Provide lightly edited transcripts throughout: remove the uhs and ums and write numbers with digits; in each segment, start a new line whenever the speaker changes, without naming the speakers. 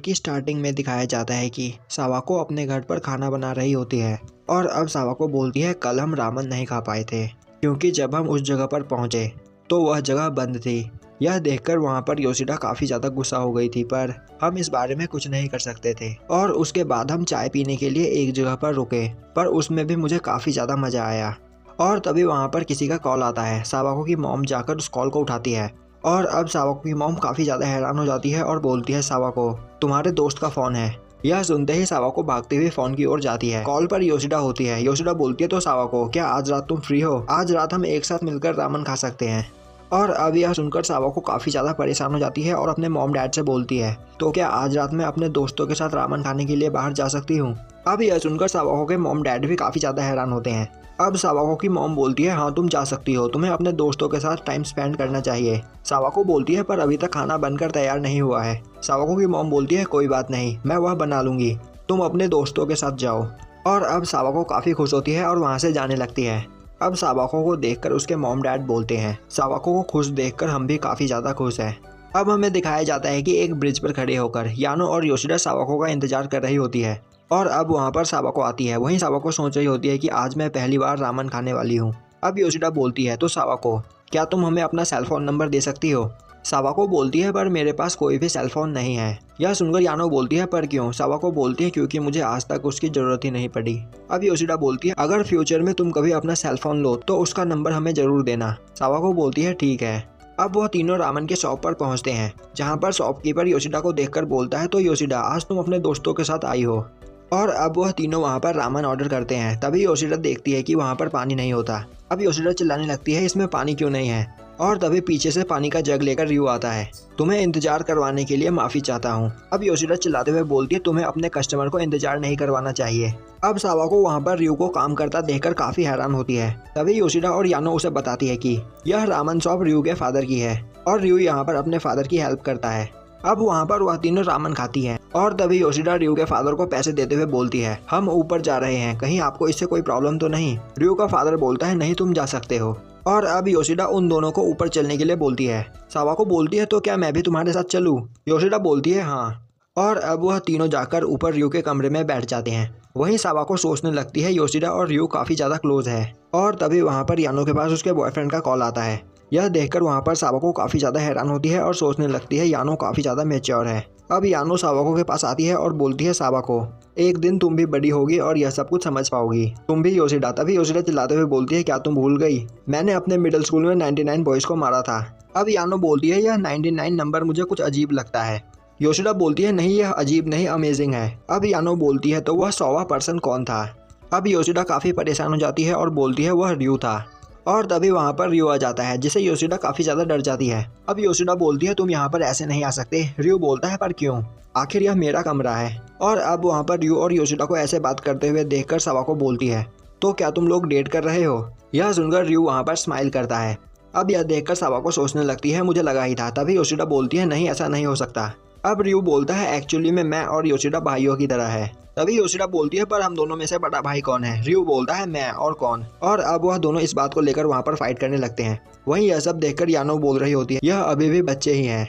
की स्टार्टिंग में दिखाया जाता है कि सावाको अपने घर पर खाना बना रही होती है और अब सावाको बोलती है कल हम रामेन नहीं खा पाए थे क्योंकि जब हम उस जगह पर पहुंचे तो वह जगह बंद थी। यह देखकर वहां पर योशिडा काफ़ी ज़्यादा गुस्सा हो गई थी, पर हम इस बारे में कुछ नहीं कर सकते थे। और उसके बाद हम चाय पीने के लिए एक जगह पर रुके, पर उसमें भी मुझे काफ़ी ज़्यादा मज़ा आया। और तभी वहां पर किसी का कॉल आता है। सावाको की मॉम जाकर उस कॉल को उठाती है और अब सावाको की मॉम काफ़ी ज़्यादा हैरान हो जाती है और बोलती है सावाको तुम्हारे दोस्त का फ़ोन है। यह सुनते ही सावाको भागते हुए फ़ोन की ओर जाती है। कॉल पर योशिडा होती है। योशिडा बोलती है तो सावाको क्या आज रात तुम फ्री हो? आज रात हम एक साथ मिलकर रामेन खा सकते हैं। और अब यह सुनकर सावाको काफ़ी ज़्यादा परेशान हो जाती है और अपने मॉम डैड से बोलती है तो क्या आज रात मैं अपने दोस्तों के साथ रामेन खाने के लिए बाहर जा सकती हूँ? अब यह सुनकर सावाको के मॉम डैड भी काफ़ी ज़्यादा हैरान होते हैं। अब सावाको की मॉम बोलती है हाँ तुम जा सकती हो, तुम्हें अपने दोस्तों के साथ टाइम स्पेंड करना चाहिए। सावाको बोलती है पर अभी तक खाना बनकर तैयार नहीं हुआ है। सावाको की मॉम बोलती है कोई बात नहीं, मैं वह बना लूँगी, तुम अपने दोस्तों के साथ जाओ। और अब सावाको काफ़ी खुश होती है और वहाँ से जाने लगती है। अब सावाको को देखकर उसके मॉम डैड बोलते हैं सावाको को खुश देखकर हम भी काफ़ी ज़्यादा खुश हैं। अब हमें दिखाया जाता है कि एक ब्रिज पर खड़े होकर यानो और योशिडा सावाको का इंतजार कर रही होती है और अब वहाँ पर सावाको आती है। वहीं सावाको सोच रही होती है कि आज मैं पहली बार रामेन खाने वाली हूँ। अब योशिडा बोलती है तो सावाको क्या तुम हमें अपना सेलफोन नंबर दे सकती हो? सावाको बोलती है पर मेरे पास कोई भी सेलफोन नहीं है। यह सुनकर यानो बोलती है पर क्यों? सावाको बोलती है क्योंकि मुझे आज तक उसकी ज़रूरत ही नहीं पड़ी। अब योशिडा बोलती है अगर फ्यूचर में तुम कभी अपना सेलफोन लो तो उसका नंबर हमें ज़रूर देना। सावाको बोलती है ठीक है। अब वह तीनों रामेन के शॉप पर पहुंचते हैं जहां पर शॉपकीपर योशिडा को देखकर बोलता है तो योशिडा आज तुम अपने दोस्तों के साथ आई हो। और अब वह तीनों वहां पर रामेन ऑर्डर करते हैं। तभी योशिडा देखती है कि वहां पर पानी नहीं होता। अब योशिडा चिल्लाने लगती है इसमें पानी क्यों नहीं है? और तभी पीछे से पानी का जग लेकर रियो आता है। तुम्हें इंतजार करवाने के लिए माफ़ी चाहता हूँ। अब योशिडा चिल्लाते हुए बोलती है तुम्हें अपने कस्टमर को इंतजार नहीं करवाना चाहिए। अब सावाको वहाँ पर रियो को काम करता देखकर काफ़ी हैरान होती है। तभी योशिडा और यानो उसे बताती है कि यह रामेन शॉप रियो के फादर की है और रियो यहाँ पर अपने फादर की हेल्प करता है। अब वहाँ पर वह तीनों रामेन खाती हैं और तभी योशिडा रियो के फादर को पैसे देते हुए बोलती है हम ऊपर जा रहे हैं, कहीं आपको इससे कोई प्रॉब्लम तो नहीं? रियो का फादर बोलता है नहीं तुम जा सकते हो। और अब योशिडा उन दोनों को ऊपर चलने के लिए बोलती है। सावाको बोलती है तो क्या मैं भी तुम्हारे साथ चलूं? योशिडा बोलती है हाँ। और अब वह तीनों जाकर ऊपर रियो के कमरे में बैठ जाते हैं। वहीं सावाको सोचने लगती है योशिडा और रियो काफ़ी ज़्यादा क्लोज है। और तभी वहाँ पर यानो के पास उसके बॉयफ्रेंड का कॉल आता है। यह देखकर वहाँ पर सावाको काफ़ी ज़्यादा हैरान होती है और सोचने लगती है यानो काफ़ी ज़्यादा मैच्योर है। अब यानो सावाको के पास आती है और बोलती है सावाको एक दिन तुम भी बड़ी होगी और यह सब कुछ समझ पाओगी, तुम भी योशिडा। तभी योशिडा चिल्लाते हुए बोलती है क्या तुम भूल गई? मैंने अपने मिडिल स्कूल में 99 बॉयज़ को मारा था। अब यानो बोलती है यह 99 नंबर मुझे कुछ अजीब लगता है। योशिडा बोलती है नहीं यह अजीब नहीं अमेजिंग है। अब यानो बोलती है तो वह 100वां पर्सन कौन था? अब योशिडा काफ़ी परेशान हो जाती है और बोलती है वह रियो था। और तभी वहाँ पर रियो आ जाता है जिससे योशिडा काफ़ी ज़्यादा डर जाती है। अब योशिडा बोलती है तुम यहाँ पर ऐसे नहीं आ सकते। रियो बोलता है पर क्यों? आखिर यह मेरा कमरा है। और अब वहाँ पर रियो और योशिडा को ऐसे बात करते हुए देखकर सावाको बोलती है तो क्या तुम लोग डेट कर रहे हो? यह सुनकर रियो वहाँ पर स्माइल करता है। अब यह देखकर सावाको सोचने लगती है मुझे लगा ही था। तभी योशिडा बोलती है नहीं ऐसा नहीं हो सकता। अब रियो बोलता है एक्चुअली में मैं और योशिडा भाइयों की तरह है। तभी योशिडा बोलती है पर हम दोनों में से बड़ा भाई कौन है? रियो बोलता है मैं, और कौन? और अब वह दोनों इस बात को लेकर वहाँ पर फाइट करने लगते हैं। वहीं यह सब देखकर यानो बोल रही होती है यह अभी भी बच्चे ही हैं।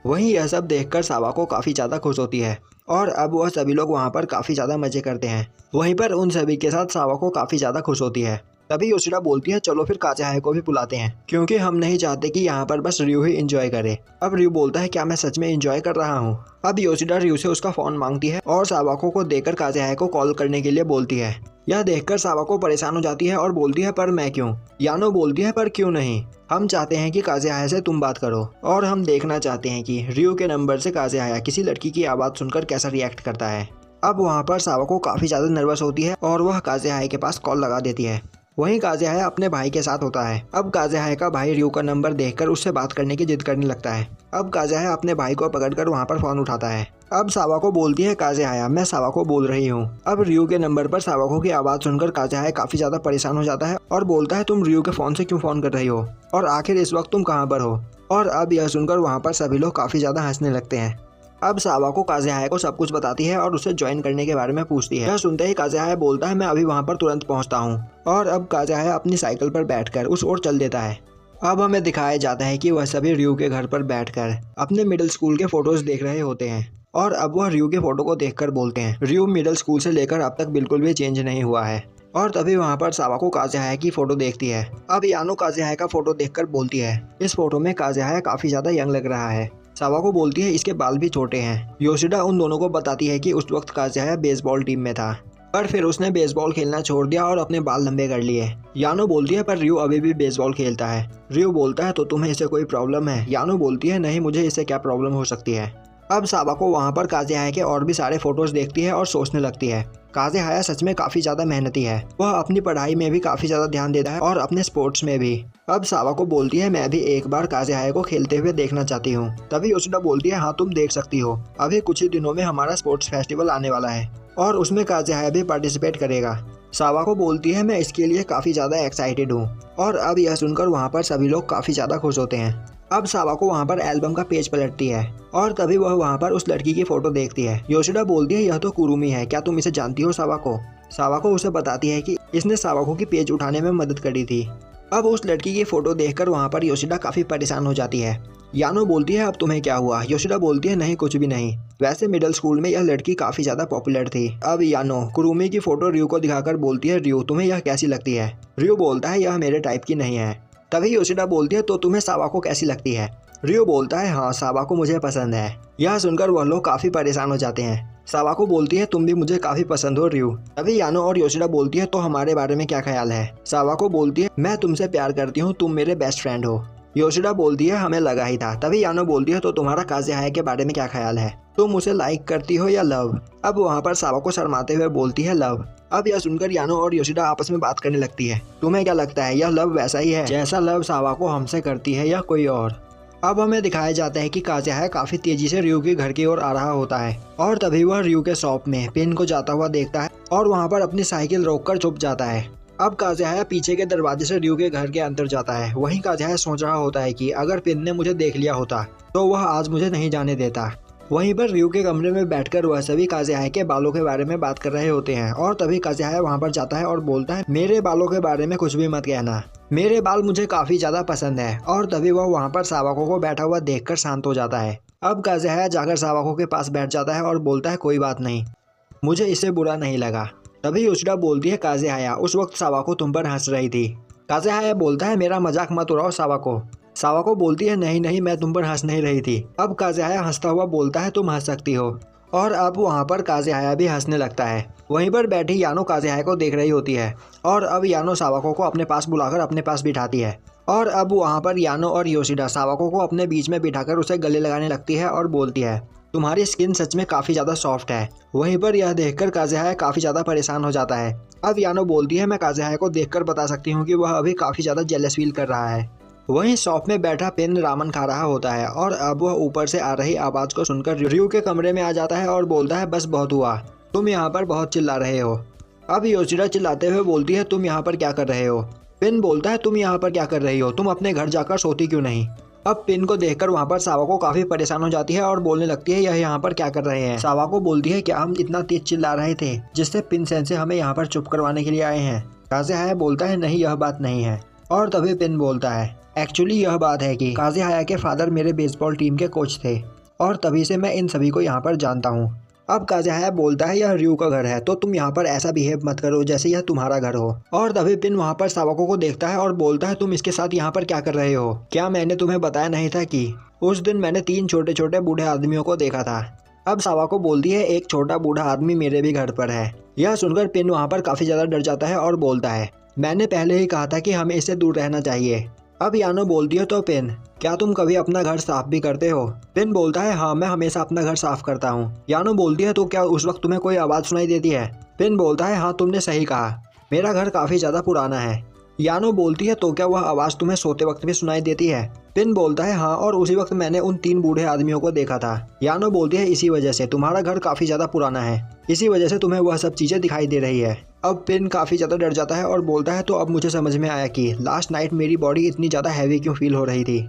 वहीं यह सब देखकर सावाको काफ़ी ज़्यादा खुश होती है और अब वह सभी लोग वहाँ पर काफ़ी ज़्यादा मज़े करते हैं। वहीं पर उन सभी के साथ सावाको काफ़ी ज़्यादा खुश होती है। तभी योशिडा बोलती है चलो फिर काज़ेहाया को भी बुलाते हैं क्योंकि हम नहीं चाहते कि यहाँ पर बस रियो ही एंजॉय करे। अब रियो बोलता है क्या मैं सच में एंजॉय कर रहा हूँ? अब योशिडा रियो से उसका फ़ोन मांगती है और सावाको को देकर काज़ेहाया को कॉल करने के लिए बोलती है। यह देखकर सावाको परेशान हो जाती है और बोलती है पर मैं क्यों? यानो बोलती है पर क्यों नहीं, हम चाहते हैं कि काज़ेहाया से तुम बात करो और हम देखना चाहते हैं कि रियो के नंबर से काज़ेहाया किसी लड़की की आवाज़ सुनकर कैसा रिएक्ट करता है। अब वहाँ पर सावाको काफ़ी ज़्यादा नर्वस होती है और वह काज़ेहाया के पास कॉल लगा देती है। वहीं काज़ेहाया अपने भाई के साथ होता है। अब काज़ेहाया का भाई रियो का नंबर देखकर उससे बात करने की जिद करने लगता है। अब काज़ेहाया अपने भाई को पकड़कर वहाँ पर फ़ोन उठाता है। अब सावाको बोलती है काज़ेहाया मैं सावाको बोल रही हूँ। अब रियो के नंबर पर सावाको की आवाज़ सुनकर काज़ेहाया काफ़ी ज़्यादा परेशान हो जाता है और बोलता है तुम रियो के फ़ोन से क्यों फ़ोन कर रही हो और आखिर इस वक्त तुम कहाँ पर हो? और अब यह सुनकर वहाँ पर सभी लोग काफ़ी ज़्यादा हंसने लगते हैं। अब सावाको काज़ेहाया को सब कुछ बताती है और उसे ज्वाइन करने के बारे में पूछती है। यह सुनते ही काज़ेहाया बोलता है मैं अभी वहाँ पर तुरंत पहुँचता हूँ। और अब काज़ेहाया अपनी साइकिल पर बैठकर उस ओर चल देता है। अब हमें दिखाया जाता है कि वह सभी रियो के घर पर बैठकर अपने मिडिल स्कूल के फोटोज देख रहे होते हैं। और अब वह रियो के फोटो को देखकर बोलते हैं रियो मिडिल स्कूल से लेकर अब तक बिल्कुल भी चेंज नहीं हुआ है। और तभी वहाँ पर सावाको काज़ेहाया की फोटो देखती है। अब यानो काज़ेहाया का फोटो देखकर बोलती है इस फोटो में काज़ेहाया काफी ज्यादा यंग लग रहा है। सावाको बोलती है इसके बाल भी छोटे हैं। योशिडा उन दोनों को बताती है कि उस वक्त काज़ेहाया बेसबॉल टीम में था, पर फिर उसने बेसबॉल खेलना छोड़ दिया और अपने बाल लंबे कर लिए। यानो बोलती है पर रियो अभी भी बेसबॉल खेलता है। रियो बोलता है तो तुम्हें इससे कोई प्रॉब्लम है? यानो बोलती है नहीं, मुझे इससे क्या प्रॉब्लम हो सकती है। अब सावाको वहाँ पर काज़ेहाया के और भी सारे फोटोज देखती है और सोचने लगती है काज़ेहाया सच में काफी ज्यादा मेहनती है। वह अपनी पढ़ाई में भी काफी ज्यादा ध्यान देता है और अपने स्पोर्ट्स में भी। अब सावाको बोलती है मैं भी एक बार काज़ेहाया को खेलते हुए देखना चाहती हूँ। तभी योशिडा बोलती है हाँ तुम देख सकती हो, अभी कुछ ही दिनों में हमारा स्पोर्ट्स फेस्टिवल आने वाला है और उसमें काज़ेहाया भी पार्टिसिपेट करेगा। सावाको बोलती है मैं इसके लिए काफी ज्यादा एक्साइटेड हूँ। और अब यह सुनकर वहाँ पर सभी लोग काफी ज्यादा खुश होते हैं। अब सावाको वहाँ पर एल्बम का पेज पलटती है और तभी वह वहाँ पर उस लड़की की फोटो देखती है। योशिडा बोलती है यह तो कुरुमी है, क्या तुम इसे जानती हो सावाको? सावाको उसे बताती है कि इसने सावाको की पेज उठाने में मदद करी थी। अब उस लड़की की फोटो देखकर वहाँ पर योशिडा काफी परेशान हो जाती है। यानो बोलती है अब तुम्हें क्या हुआ? योशिडा बोलती है नहीं कुछ भी नहीं, वैसे मिडिल स्कूल में यह लड़की काफी ज्यादा पॉपुलर थी। अब यानो कुरुमी की फोटो रियो को दिखाकर बोलती है रियो तुम्हें यह कैसी लगती है? रियो बोलता है यह मेरे टाइप की नहीं है। तभी योशिडा बोलती है तो तुम्हें सावाको कैसी लगती है? रियो बोलता है हाँ सावाको मुझे पसंद है। यह सुनकर वह लोग काफी परेशान हो जाते हैं। सावाको बोलती है तुम भी मुझे काफी पसंद हो रियो। तभी यानो और योशिडा बोलती है तो हमारे बारे में क्या ख्याल है? सावाको बोलती है मैं तुमसे प्यार करती हूँ, तुम मेरे बेस्ट फ्रेंड हो। योशिडा बोलती है हमें लगा ही था। तभी यानो बोलती है तो तुम्हारा काज़ेहाया के बारे में क्या ख्याल है? तुम उसे लाइक करती हो या लव? अब वहाँ पर सावाको शर्माते हुए बोलती है लव। अब यह सुनकर यानो और योशिडा आपस में बात करने लगती है। तुम्हें क्या लगता है यह लव वैसा ही है जैसा लव सावाको हमसे करती है या कोई और? अब हमें दिखाया जाता है कि काज़ेहाया काफी तेजी से रियो के घर की ओर आ रहा होता है और तभी वह रियो के शॉप में पिन को जाता हुआ देखता है और वहाँ पर अपनी साइकिल रोककर छुप जाता है। अब काज़ेहाया पीछे के दरवाजे से रियो के घर के अंदर जाता है। वहीं काज़ेहाया सोच रहा होता है कि अगर पिन ने मुझे देख लिया होता तो वह आज मुझे नहीं जाने देता। वहीं पर रियो के कमरे में बैठकर वह सभी काज़ेहाया के बालों के बारे में बात कर रहे होते हैं और तभी काज़ेहाया वहां पर जाता है और बोलता है मेरे बालों के बारे में कुछ भी मत कहना, मेरे बाल मुझे काफी ज्यादा पसंद है। और तभी वह वहां पर सावाको को बैठा हुआ देखकर शांत हो जाता है। अब काज़ेहाया जाकर सावाको के पास बैठ जाता है और बोलता है कोई बात नहीं, मुझे इससे बुरा नहीं लगा। तभी योशिडा बोलती है काज़ेहाया उस वक्त सावाको तुम पर हंस रही थी। काज़ेहाया बोलता है मेरा मजाक मत उड़ाओ सावाको। सावाको बोलती है नहीं नहीं मैं तुम पर हंस नहीं रही थी। अब काज़ेहाया हंसता हुआ बोलता है तुम हंस सकती हो। और अब वहाँ पर काज़ेहाया भी हंसने लगता है। वहीं पर बैठी यानो काज़ेहाया को देख रही होती है और अब यानो सावाको को अपने पास बुलाकर अपने पास बिठाती है। और अब वहाँ पर यानो और योशिडा सावाको को अपने बीच में बिठाकर उसे गले लगाने लगती है और बोलती है तुम्हारी स्किन सच में काफी ज्यादा सॉफ्ट है। वहीं पर यह देखकर काज़ेहाया काफी ज्यादा परेशान हो जाता है। अब यानो बोलती है मैं काज़ेहाया को देखकर बता सकती हूँ कि वह अभी काफी ज्यादा जेलस फील कर रहा है। वहीं शॉप में बैठा पेन रामन खा रहा होता है और अब वह ऊपर से आ रही आवाज को सुनकर रियो के कमरे में आ जाता है और बोलता है बस बहुत हुआ, तुम यहाँ पर बहुत चिल्ला रहे हो। अब योशिडा चिल्लाते हुए बोलती है तुम यहाँ पर क्या कर रहे हो? पेन बोलता है तुम यहाँ पर क्या कर रही हो, तुम अपने घर जाकर सोती क्यों नहीं? अब पिन को देखकर वहाँ पर सावाको काफी परेशान हो जाती है और बोलने लगती है यह यहाँ पर क्या कर रहे हैं? सावाको बोलती है क्या हम इतना तेज चिल्ला रहे थे जिससे पिन सेंसे हमें यहाँ पर चुप करवाने के लिए आए हैं? काज़ेहाया बोलता है नहीं यह बात नहीं है। और तभी पिन बोलता है एक्चुअली यह बात है कि काज़ेहाया के फादर मेरे बेसबॉल टीम के कोच थे और तभी से मैं इन सभी को यहाँ पर जानता हूँ। अब काज़ेहाया बोलता है यह रियो का घर है तो तुम यहाँ पर ऐसा बिहेव मत करो जैसे यह तुम्हारा घर हो। और तभी पिन वहाँ पर सावाको को देखता है और बोलता है तुम इसके साथ यहाँ पर क्या कर रहे हो? क्या मैंने तुम्हें बताया नहीं था कि उस दिन मैंने 3 छोटे छोटे बूढ़े आदमियों को देखा था? अब सावाको बोलती है एक छोटा बूढ़ा आदमी मेरे भी घर पर है। यह सुनकर पिन वहाँ पर काफी ज्यादा डर जाता है और बोलता है मैंने पहले ही कहा था कि हमें इससे दूर रहना चाहिए। अब यानो बोलती है तो पिन क्या तुम कभी अपना घर साफ भी करते हो? पिन बोलता है हाँ मैं हमेशा अपना घर साफ करता हूँ। यानो बोलती है तो क्या उस वक्त तुम्हें कोई आवाज सुनाई देती है? पिन बोलता है हाँ तुमने सही कहा, मेरा घर काफी ज्यादा पुराना है। यानो बोलती है तो क्या वह आवाज तुम्हें सोते वक्त भी सुनाई देती है? पिन बोलता है हाँ और उसी वक्त मैंने उन 3 बूढ़े आदमियों को देखा था। यानो बोलती है इसी वजह से तुम्हारा घर काफी ज्यादा पुराना है, इसी वजह से तुम्हें वह सब चीजें दिखाई दे रही है। अब पिन काफी ज्यादा डर जाता है और बोलता है तो अब मुझे समझ में आया कि लास्ट नाइट मेरी बॉडी इतनी ज्यादा हैवी क्यों फील हो रही थी।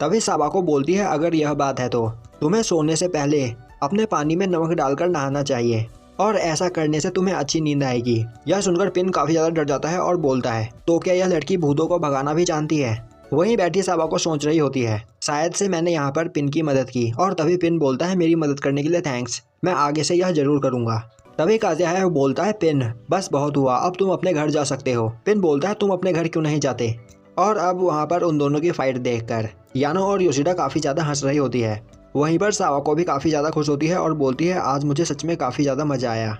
तभी सावाको बोलती है अगर यह बात है तो तुम्हें सोने से पहले अपने पानी में नमक डालकर नहाना चाहिए और ऐसा करने से तुम्हें अच्छी नींद आएगी। यह सुनकर पिन काफी ज्यादा डर जाता है और बोलता है तो क्या यह लड़की भूतों को भगाना भी जानती है? वहीं बैठी सावाको सोच रही होती है, शायद से मैंने यहाँ पर पिन की मदद की। और तभी पिन बोलता है, मेरी मदद करने के लिए थैंक्स, मैं आगे से यह जरूर करूँगा। तभी काज़ेहाया बोलता है, पिन बस बहुत हुआ, अब तुम अपने घर जा सकते हो। पिन बोलता है, तुम अपने घर क्यों नहीं जाते। और अब वहाँ पर उन दोनों की फाइट देखकर यानो और योशिडा काफ़ी ज़्यादा हंस रही होती है। वहीं पर सावाको भी काफ़ी ज़्यादा खुश होती है और बोलती है, आज मुझे सच में काफ़ी ज़्यादा मज़ा आया।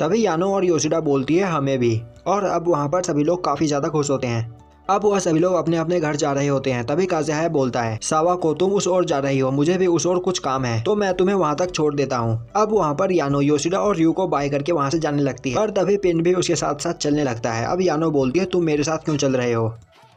तभी यानो और योशिडा बोलती है, हमें भी। और अब वहाँ पर सभी लोग काफ़ी ज़्यादा खुश होते हैं। अब वह सभी लोग अपने अपने घर जा रहे होते हैं। तभी काज़ेहाया बोलता है, सावाको तुम उस ओर जा रही हो, मुझे भी उस ओर कुछ काम है, तो मैं तुम्हें वहाँ तक छोड़ देता हूँ। अब वहाँ पर यानो योशिडा और रयू को बाय करके वहाँ से जाने लगती है। और तभी पिन भी उसके साथ साथ चलने लगता है। अब यानो बोलती है, तुम मेरे साथ क्यों चल रहे हो।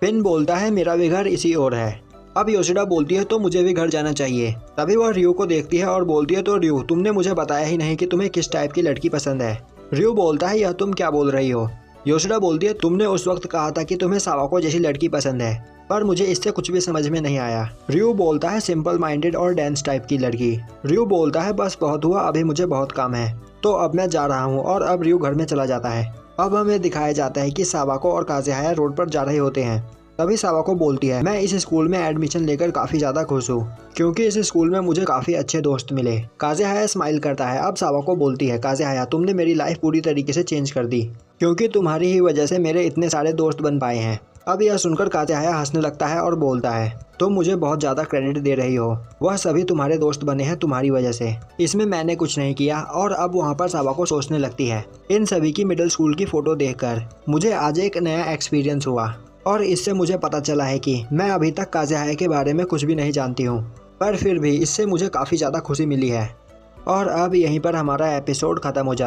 पिन बोलता है, मेरा भी घर इसी ओर है। अब योशिडा बोलती है, तो मुझे भी घर जाना चाहिए। तभी वह रयू को देखती है और बोलती है, तो रयू तुमने मुझे बताया ही नहीं कि तुम्हें किस टाइप की लड़की पसंद है। रयू बोलता है, यह तुम क्या बोल रही हो। योशिडा बोलती है, तुमने उस वक्त कहा था कि तुम्हें सावाको जैसी लड़की पसंद है, पर मुझे इससे कुछ भी समझ में नहीं आया। रयू बोलता है, सिंपल माइंडेड और डांस टाइप की लड़की। रयू बोलता है, बस बहुत हुआ, अभी मुझे बहुत काम है, तो अब मैं जा रहा हूँ। और अब रयू घर में चला जाता है। अब हमें दिखाया जाता है कि सावाको और काज़ेहाया रोड पर जा रहे होते हैं। तभी सावाको बोलती है, मैं इस स्कूल में एडमिशन लेकर काफ़ी ज़्यादा खुश हूँ, क्योंकि इस स्कूल में मुझे काफ़ी अच्छे दोस्त मिले। काज़ेहाया स्माइल करता है। अब सावाको बोलती है, काज़ेहाया तुमने मेरी लाइफ पूरी तरीके से चेंज कर दी, क्योंकि तुम्हारी ही वजह से मेरे इतने सारे दोस्त बन पाए हैं। अब यह सुनकर काज़ेहाया हंसने लगता है और बोलता है, तुम मुझे बहुत ज़्यादा क्रेडिट दे रही हो, वह सभी तुम्हारे दोस्त बने हैं तुम्हारी वजह से, इसमें मैंने कुछ नहीं किया। और अब वहाँ पर सावाको सोचने लगती है, इन सभी की मिडिल स्कूल की फ़ोटो देखकर मुझे आज एक नया एक्सपीरियंस हुआ, और इससे मुझे पता चला है कि मैं अभी तक काज़ेहाया के बारे में कुछ भी नहीं जानती हूँ, पर फिर भी इससे मुझे काफ़ी ज़्यादा खुशी मिली है। और अब यहीं पर हमारा एपिसोड ख़त्म हो जाता है।